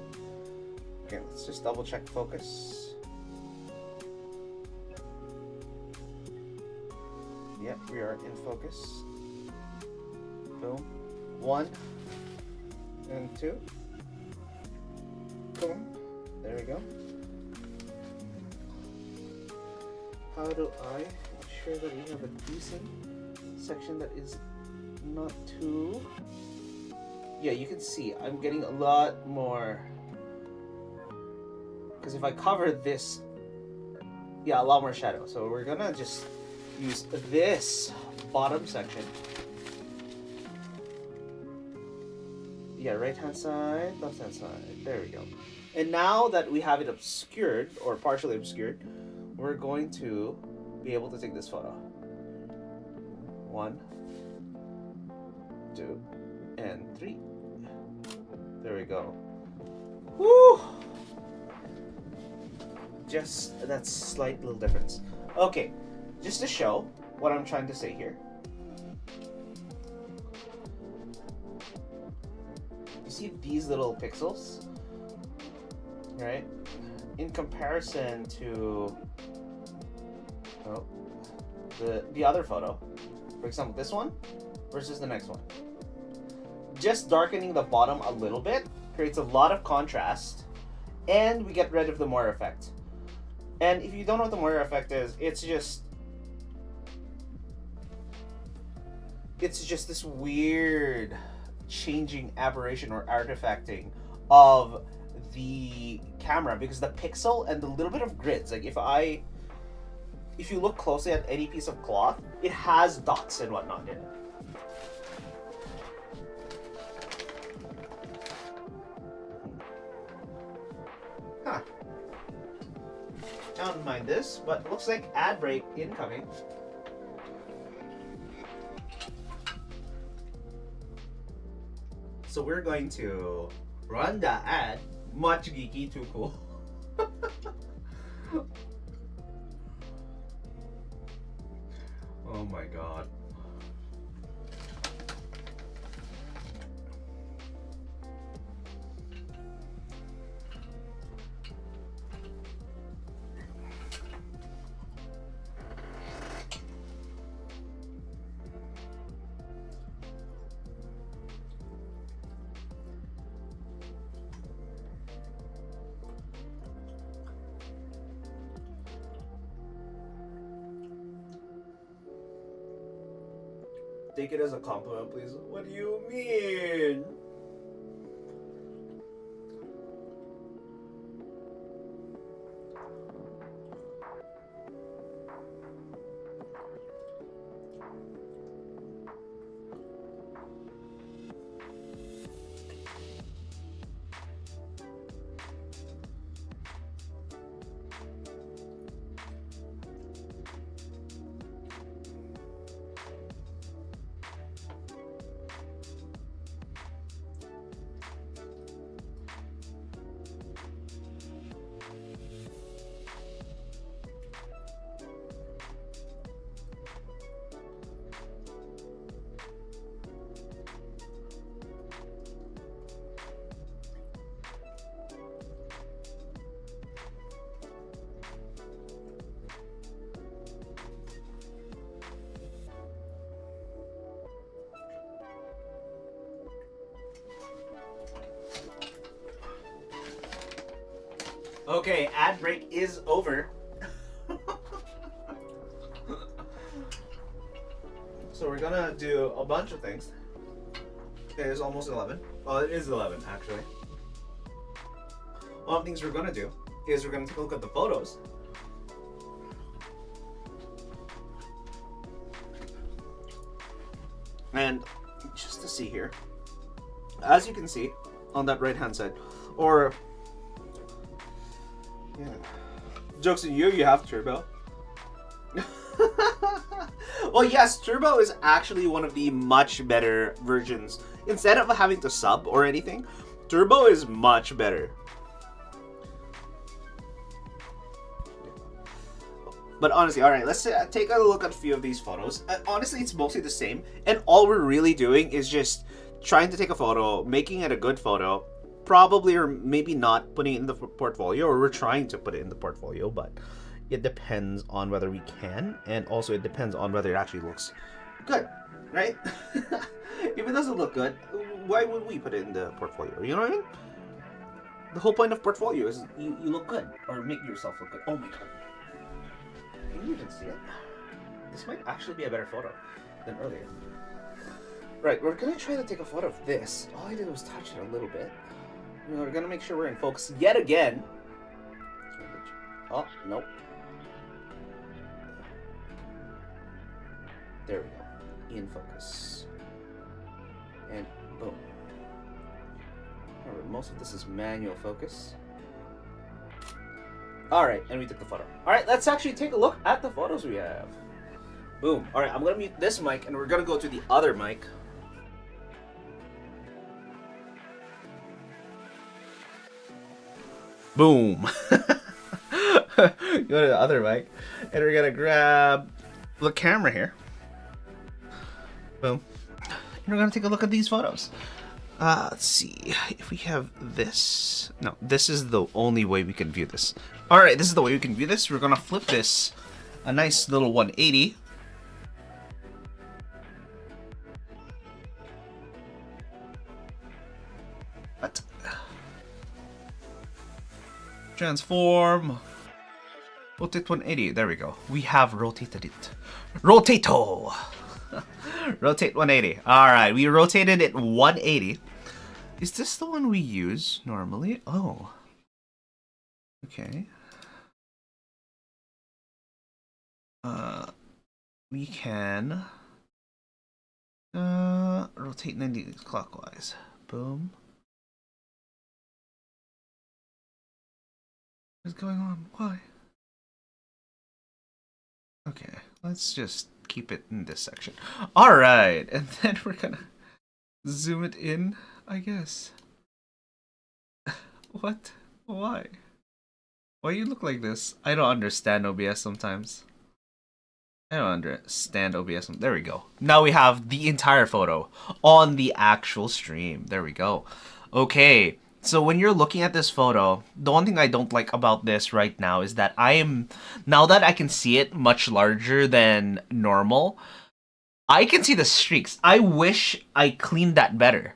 Okay, let's just double check focus. Yep, we are in focus. Boom. 1 and 2. Boom. There we go. How do I ensure that we have a decent section that is not too... Yeah, you can see I'm getting a lot more, because if I cover this, yeah, a lot more shadow. So we're gonna just use this bottom section. Yeah, right hand side, left hand side. There we go. And now that we have it obscured, or partially obscured, we're going to be able to take this photo. 1, 2, and 3. There we go. Woo! Just that slight little difference. Okay, just to show what I'm trying to say here. You see these little pixels, right? In comparison to the other photo, for example, this one versus the next one. Just darkening the bottom a little bit creates a lot of contrast, and we get rid of the Moire effect. And if you don't know what the Moire effect is, it's just this weird changing aberration or artifacting of the camera, because the pixel and the little bit of grids, like if you look closely at any piece of cloth, it has dots and whatnot in it. Huh. I don't mind this, but it looks like ad break incoming. So we're going to run the ad. Much geeky, too cool. Oh my god. Take it as a compliment, please. What do you mean? Okay, ad break is over. So we're gonna do a bunch of things. It is almost 11. Well, it is 11 actually. One of the things we're gonna do is we're gonna take a look at the photos. And just to see here, as you can see on that right hand side, or yeah, jokes on you, you have turbo. Well, yes, turbo is actually one of the much better versions. Instead of having to sub or anything, turbo is much better. But honestly, alright, let's take a look at a few of these photos. Honestly, it's mostly the same. And all we're really doing is just trying to take a photo, making it a good photo. Probably or maybe not putting it in the portfolio, or we're trying to put it in the portfolio, but it depends on whether we can, and also it depends on whether it actually looks good, right? If it doesn't look good, why would we put it in the portfolio? You know what I mean? The whole point of portfolio is you look good, or make yourself look good. Oh my god. Can you even see it? This might actually be a better photo than earlier. Right, we're gonna try to take a photo of this. All I did was touch it a little bit. We're gonna make sure we're in focus yet again. Oh, nope. There we go. In focus. And boom. Remember, most of this is manual focus. Alright, and we took the photo. Alright, let's actually take a look at the photos we have. Boom. Alright, I'm gonna mute this mic and we're gonna go to the other mic. Boom. Go to the other mic. And we're gonna grab the camera here. Boom. And we're gonna take a look at these photos. Let's see if we have this. No, this is the only way we can view this. All right, this is the way we can view this. We're gonna flip this a nice little 180. What? Transform. Rotate 180. There we go. We have rotated it. Rotato. Rotate 180. Alright, we rotated it 180. Is this the one we use normally? Oh. Okay. We can rotate 90 degrees clockwise. Boom. What's going on? Why? Okay, let's just keep it in this section. Alright, and then we're gonna zoom it in, I guess. What? Why? Why you look like this? I don't understand OBS sometimes. I don't understand OBS. There we go. Now we have the entire photo on the actual stream. There we go. Okay. So when you're looking at this photo, the one thing I don't like about this right now is that now that I can see it much larger than normal, I can see the streaks. I wish I cleaned that better.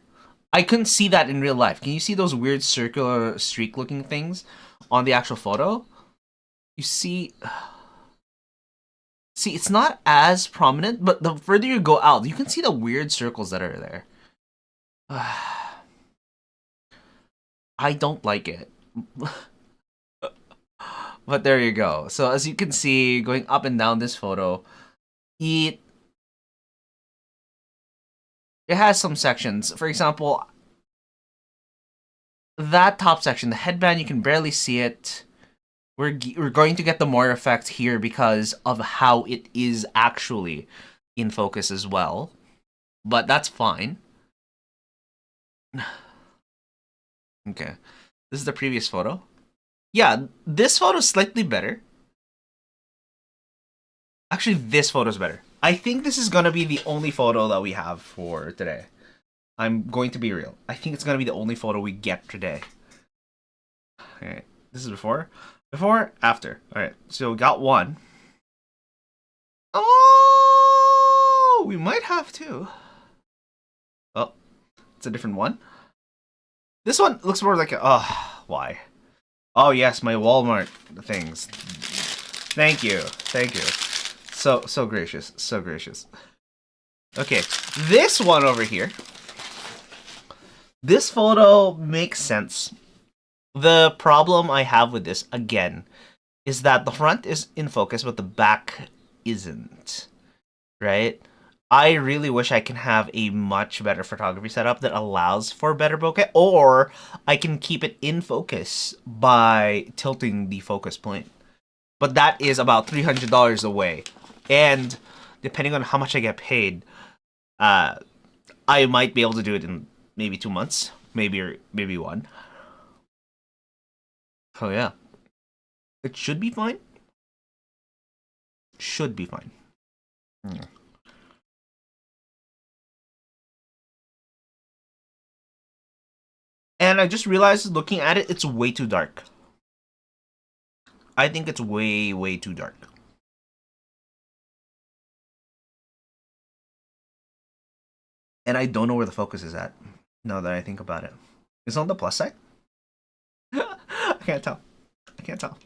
I couldn't see that in real life. Can you see those weird circular streak looking things on the actual photo? You see... See, it's not as prominent, but the further you go out, you can see the weird circles that are there. I don't like it. But there you go. So as you can see, going up and down this photo, it has some sections. For example, that top section, the headband, you can barely see it. We're going to get the Moira effect here because of how it is actually in focus as well. But that's fine. Okay. This is the previous photo. Yeah, this photo is slightly better. Actually, this photo is better. I think this is going to be the only photo that we have for today. I'm going to be real. I think it's going to be the only photo we get today. Alright, this is before. Before, after. Alright, so we got one. Oh, we might have two. Oh, it's a different one. This one looks more like a... Oh, why? Oh, yes, my Walmart things. Thank you. Thank you. So gracious. So gracious. Okay, this one over here. This photo makes sense. The problem I have with this, again, is that the front is in focus, but the back isn't. Right? I really wish I can have a much better photography setup that allows for better bokeh, or I can keep it in focus by tilting the focus point. But that is about $300 away. And depending on how much I get paid, I might be able to do it in maybe 2 months, maybe one. Oh yeah. It should be fine. Should be fine. And I just realized looking at it, it's way too dark. I think it's way, way too dark. And I don't know where the focus is at, now that I think about it. Is it on the plus side? I can't tell. I can't tell.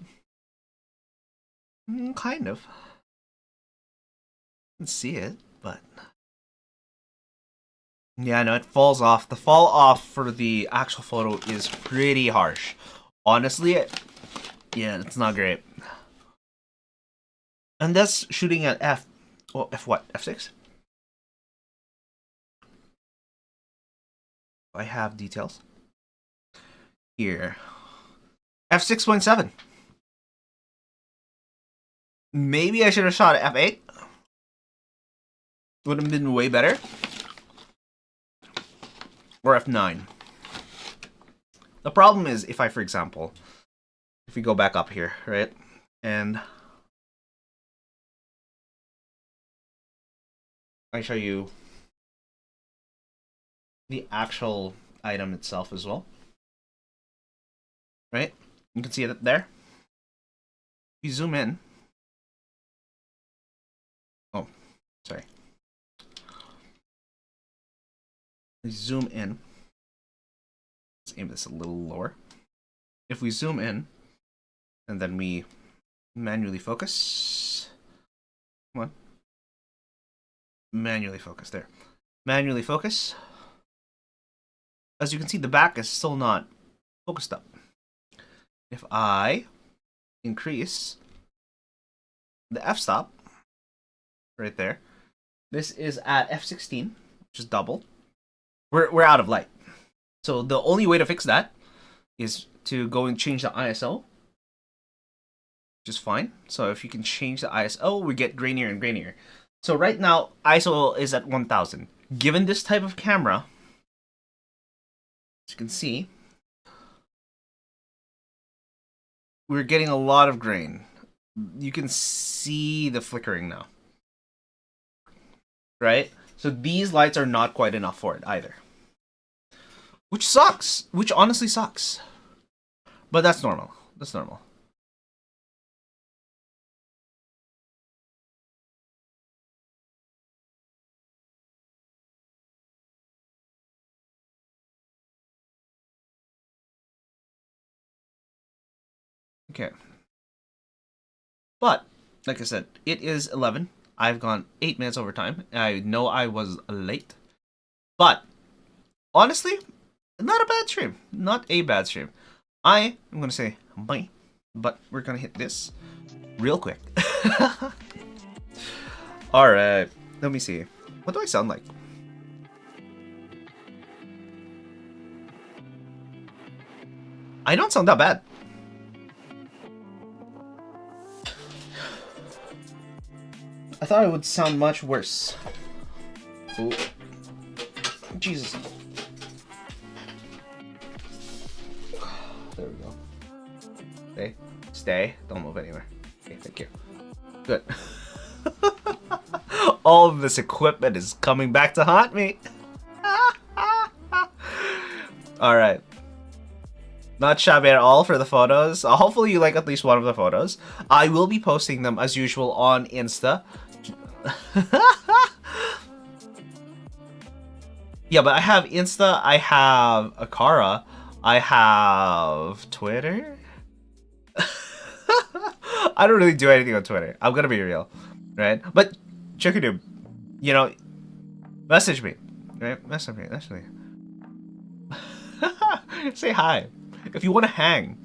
Kind of. I can see it, but... Yeah, no, it falls off. The fall off for the actual photo is pretty harsh. Honestly, yeah, it's not great. And that's shooting at F... Well, F what? F6? I have details. Here. F6.7. Maybe I should have shot at F8. Would have been way better. Or F9. The problem is if I, for example, if we go back up here, right? And I show you the actual item itself as well. Right? You can see it there. If you zoom in. Oh, sorry. Zoom in. Let's aim this a little lower. If we zoom in, and then we manually focus. Come on. Manually focus, there. Manually focus. As you can see, the back is still not focused up. If I increase the f-stop, right there, this is at f16, which is double. We're out of light. So the only way to fix that is to go and change the ISO, which is fine. So if you can change the ISO, we get grainier and grainier. So right now, ISO is at 1000. Given this type of camera, as you can see, we're getting a lot of grain. You can see the flickering now. Right? So these lights are not quite enough for it either. Which sucks. Which honestly sucks. But that's normal. That's normal. Okay. But, like I said, it is 11. I've gone 8 minutes over time. I know I was late. But, honestly, not a bad stream. Not a bad stream. I am going to say bye. But we're going to hit this real quick. Alright. Let me see. What do I sound like? I don't sound that bad. I thought it would sound much worse. Ooh. Jesus. There we go. Okay. Stay. Don't move anywhere. Okay, thank you. Good. All of this equipment is coming back to haunt me. Alright. Not shabby at all for the photos. Hopefully you like at least one of the photos. I will be posting them as usual on Insta. Yeah, but I have Insta, I have Akara, I have Twitter. I don't really do anything on Twitter. I'm gonna be real, right? But Chickadoom, you know, message me, right? Message me. Say hi. If you want to hang,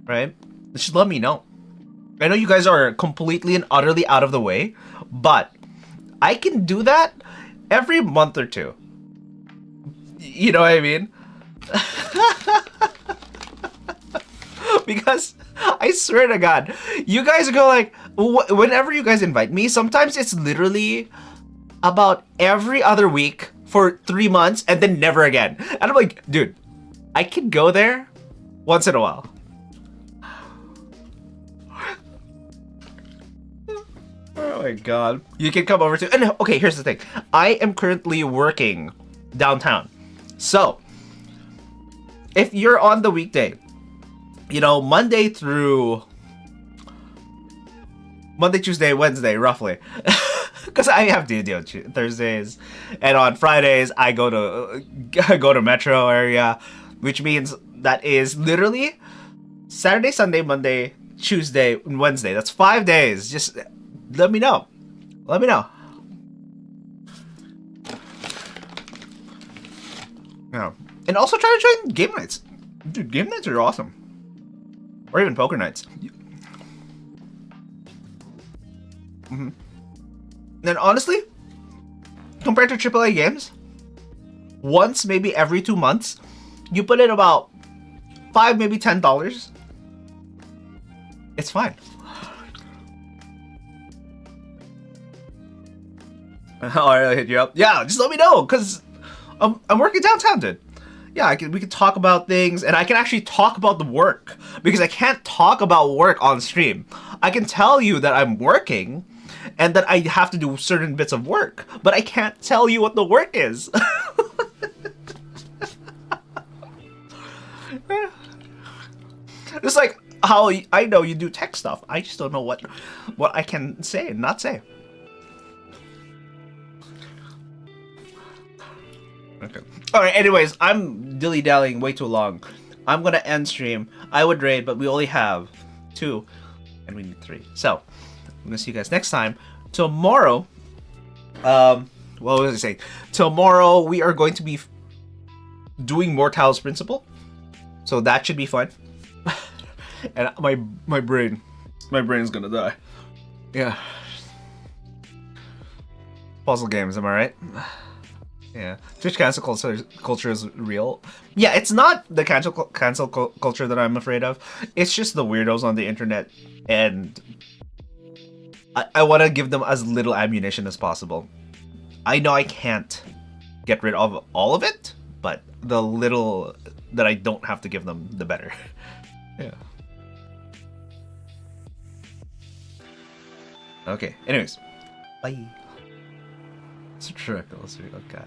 right? Just let me know. I know you guys are completely and utterly out of the way, but I can do that every month or two. You know what I mean? Because I swear to God, you guys go like, whenever you guys invite me, sometimes it's literally about every other week for 3 months and then never again. And I'm like, dude, I can go there once in a while. Oh my God. You can come over to, and okay, here's the thing. I am currently working downtown. So, if you're on the weekday, you know, Monday, Tuesday, Wednesday, roughly. Because I have to do Thursdays, and on Fridays I go to metro area, which means that is literally Saturday, Sunday, Monday, Tuesday, and Wednesday. That's 5 days. Just let me know. Let me know. Yeah, and also try to join game nights. Dude, game nights are awesome. Or even poker nights. Mm-hmm. And honestly, compared to AAA games, once, maybe every 2 months, you put in about $5, maybe $10. It's fine. I'll hit you up. Yeah, just let me know, because I'm working downtown, dude. Yeah, we can talk about things, and I can actually talk about the work, because I can't talk about work on stream. I can tell you that I'm working, and that I have to do certain bits of work, but I can't tell you what the work is. It's like how I know you do tech stuff. I just don't know what I can say and not say. Okay. Alright, anyways, I'm dilly-dallying way too long. I'm gonna end stream. I would raid, but we only have 2, and we need 3. So, I'm gonna see you guys next time. Tomorrow, what was I saying? Tomorrow, we are going to be doing more Talos Principle. So that should be fun. And my brain's gonna die. Yeah. Puzzle games, am I right? Yeah. Twitch cancel culture is real. Yeah, it's not the cancel culture that I'm afraid of. It's just the weirdos on the internet, and I want to give them as little ammunition as possible. I know I can't get rid of all of it, but the little that I don't have to give them, the better. Yeah. Okay, anyways. Bye. It's a trick, okay.